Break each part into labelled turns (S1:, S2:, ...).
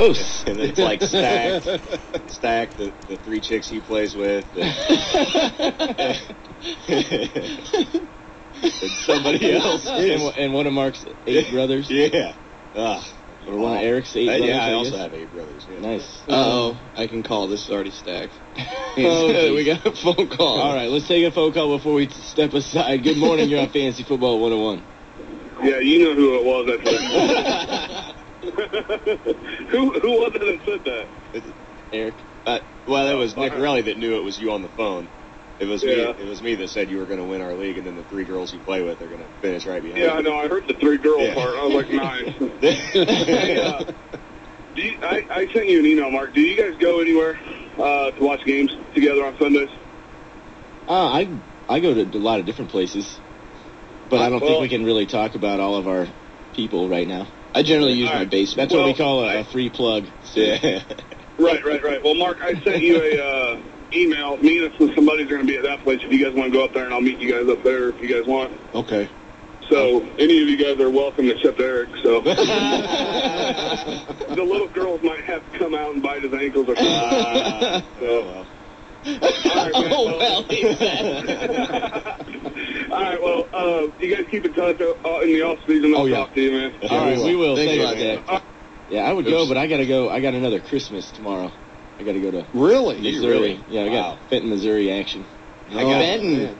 S1: Toast.
S2: And it's like stacked the 3 chicks he plays with. And somebody else.
S1: And one of Mark's 8 brothers.
S2: Yeah.
S1: Or one of Eric's 8 brothers.
S2: Yeah, I also have 8 brothers. Yeah.
S1: Nice.
S3: Uh-oh. I can call. This is already stacked.
S1: We
S3: got a phone call.
S1: All right, let's take a phone call before we step aside. Good morning. You're on Fantasy Football 101.
S4: Yeah, you know who it was. Who was it that said that?
S1: Eric.
S2: Well, it was Nick Relly that knew it was you on the phone. It was me.
S4: Yeah.
S2: It was me that said you were going to win our league, and then the 3 girls you play with are going to finish right behind.
S4: Yeah, I
S2: you.
S4: know. I heard the 3 girl
S2: Yeah.
S4: part. I was like, nice. Hey, I sent you an email, Mark. Do you guys go anywhere to watch games together on Sundays?
S1: I go to a lot of different places, but I don't think we can really talk about all of our people right now.
S3: I generally use my basement.
S1: That's what we call a free plug.
S2: Yeah.
S4: Right. Well, Mark, I sent you a email. Me and somebody's going to be at that place if you guys want to go up there, and I'll meet you guys up there if you guys want.
S3: Okay.
S4: So any of you guys are welcome except Eric. So the little girls might have to come out and bite his ankles or something.
S2: Well.
S4: All right, well, you guys keep in touch in the off season. I'll talk to you, man.
S1: All right, we will.
S3: Thanks
S1: Thanks
S3: a lot,
S1: Zach. Yeah, I would go, but I got to go. I got another Christmas tomorrow. I got to go to
S3: Really?
S1: Missouri. Yeah, I got Fenton, Missouri action.
S3: Fenton.
S5: Man.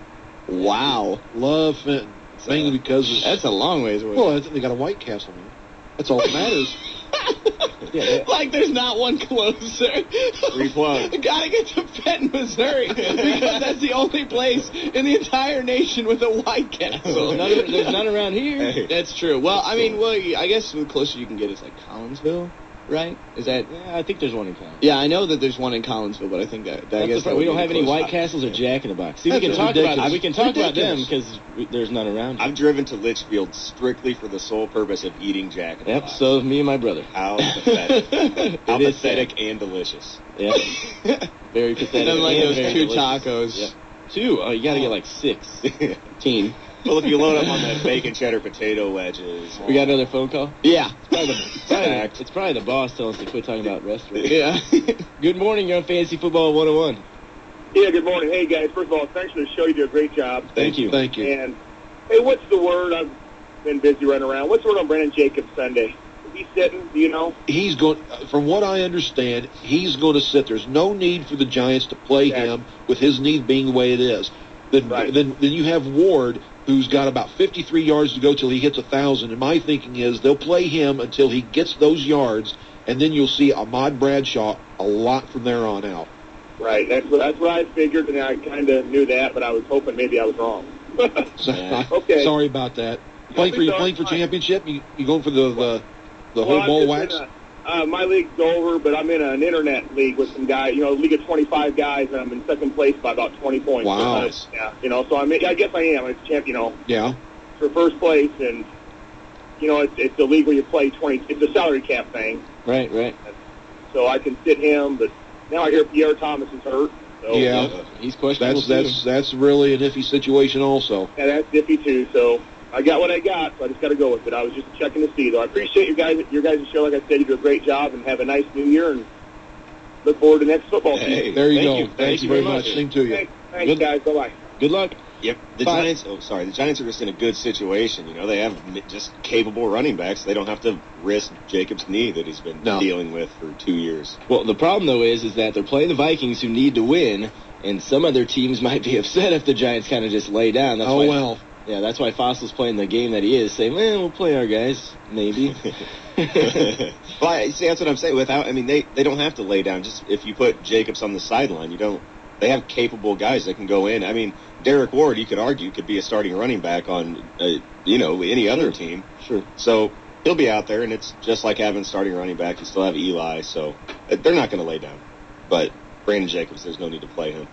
S3: Wow.
S5: Love Fenton. Mainly because
S3: That's a long ways away.
S5: well, I think they got a White Castle, man. That's all that matters.
S3: Like there's not one closer.
S2: Free plug.
S3: Gotta get to Fenton, Missouri, because that's the only place in the entire nation with a White Castle.
S1: There's none around here.
S2: Hey.
S3: That's true. Well, I mean, I guess the closest you can get is like Collinsville, right? Is that?
S1: Yeah, I think there's one in town.
S3: Yeah, I know that there's one in Collinsville, but I think that I guess that
S1: we
S3: would
S1: don't
S3: be
S1: have
S3: the
S1: any
S3: closest.
S1: White Castles or Jack in the Box. See,
S5: That's
S1: we can talk about
S5: ridiculous.
S1: them because there's none around here.
S2: I've driven to Litchfield strictly for the sole purpose of eating Jack in the
S1: Yep,
S2: Box.
S1: so is me and my brother.
S2: How pathetic. How
S1: It is
S2: pathetic and delicious.
S1: Yeah. Very pathetic.
S3: And like
S1: and
S3: those
S1: very
S3: 2
S1: delicious.
S3: tacos.
S1: Yep. 2? Oh, you got to get like 6.
S3: Teen.
S2: Well, if you load up on the bacon cheddar potato wedges.
S1: We got another phone call?
S3: Yeah.
S1: It's probably the boss telling us to quit talking about restaurants.
S3: Yeah.
S1: Good morning, you're on Fantasy Football 101.
S4: Yeah, good morning. Hey, guys, first of all, thanks for the show. You do a great job.
S1: Thank you.
S5: Thank you.
S4: And, hey, what's the word? I've been busy running around. What's the word on Brandon Jacobs Sunday? Is he sitting? Do you know?
S5: He's going. From what I understand, he's going to sit. There's no need for the Giants to play him with his knee being the way it is. Then you have Ward, who's got about 53 yards to go till he hits 1,000. And my thinking is they'll play him until he gets those yards, and then you'll see Ahmad Bradshaw a lot from there on out.
S4: Right. That's what I figured, and I kind of knew that, but I was hoping maybe I was wrong.
S5: So,
S4: Okay.
S5: Sorry about that. Playing for championship? You going for the whole
S4: I'm
S5: ball
S4: just
S5: wax?
S4: my league's over, but I'm in an internet league with some guys, a league of 25 guys, and I'm in second place by about 20 points.
S5: Wow.
S4: Yeah, so I guess I am. It's champion,
S5: Yeah.
S4: for first place, and, it's a league where you play 20. It's a salary cap thing.
S1: Right.
S4: So I can sit him, but now I hear Pierre Thomas is hurt. So,
S5: Yeah.
S1: He's questionable
S5: That's really an iffy situation also.
S4: And that's iffy, too. So I got what I got, so I just got to go with it. I was just checking to see, though. I appreciate your guys' show. Like I said, you do a great job, and have a nice new year, and look forward to next football season.
S2: Hey,
S5: There you
S2: thank
S5: go.
S2: you.
S5: Thank you very much. Same to you.
S4: Thanks guys. Bye-bye.
S1: Good luck.
S2: Yep. The Giants are just in a good situation. They have just capable running backs. They don't have to risk Jacobs' knee that he's been dealing with for 2 years.
S1: Well, the problem, though, is that they're playing the Vikings, who need to win, and some other teams might be upset if the Giants kind of just lay down. That's why, yeah, that's why Fossil's playing the game that he is, saying, we'll play our guys, maybe.
S2: Well, see, that's what I'm saying. They don't have to lay down. Just if you put Jacobs on the sideline, they have capable guys that can go in. Derek Ward, you could argue, could be a starting running back on, any other team.
S1: Sure.
S2: So he'll be out there, and it's just like having starting running back. You still have Eli, so they're not going to lay down. But Brandon Jacobs, there's no need to play him.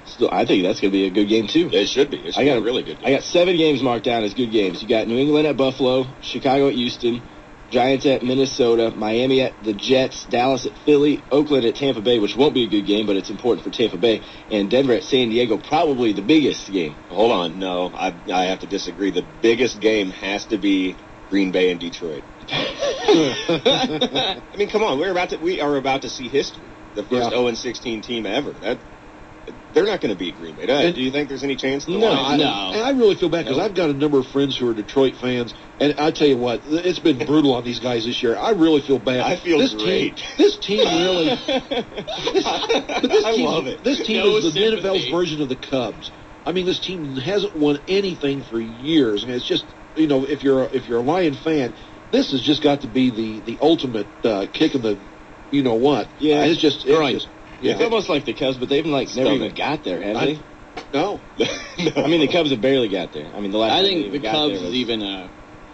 S1: Still, I think that's going to be a good game, too.
S2: It should be. It should be a really good game.
S1: I got 7 games marked down as good games. You got New England at Buffalo, Chicago at Houston, Giants at Minnesota, Miami at the Jets, Dallas at Philly, Oakland at Tampa Bay, which won't be a good game, but it's important for Tampa Bay, and Denver at San Diego, probably the biggest game.
S2: Hold on. No, I have to disagree. The biggest game has to be Green Bay and Detroit. I mean, come on, we are about to see history. The first 0-16 team ever. They're not going to beat Green Bay. Do you think there's any chance?
S3: No.
S5: And I really feel bad because I've got a number of friends who are Detroit fans, and I tell you what, it's been brutal on these guys this year. I really feel bad.
S2: I feel great.
S5: This team really.
S2: I love it.
S5: This team is the NFL's version of the Cubs. I mean, this team hasn't won anything for years. I mean, it's just, if you're a Lion fan, this has just got to be the ultimate kick in the, what?
S1: Yeah,
S5: it's just.
S1: It's almost like the Cubs, but they've never even got there, have they?
S5: No.
S1: I mean, the Cubs have barely got there. I mean, the last.
S3: I think the Cubs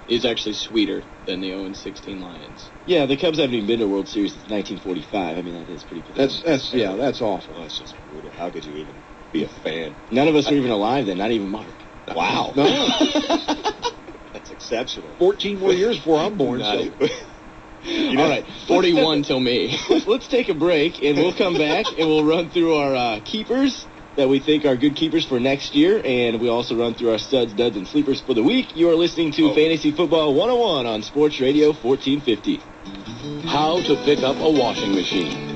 S3: is actually sweeter than the 0-16 Lions.
S1: Yeah, the Cubs haven't even been to a World Series since 1945. I mean, that is pretty pathetic.
S5: That's awful.
S2: Well, that's just brutal. How could you even be a fan?
S1: None of us were even alive then, not even Mark.
S2: Wow.
S5: No.
S2: That's exceptional.
S5: 14 more years before I'm born. So.
S1: All right,
S3: 41 till me.
S1: Let's take a break, and we'll come back, and we'll run through our keepers that we think are good keepers for next year, and we also run through our studs, duds, and sleepers for the week. You are listening to Fantasy Football 101 on Sports Radio 1450.
S6: How to pick up a washing machine.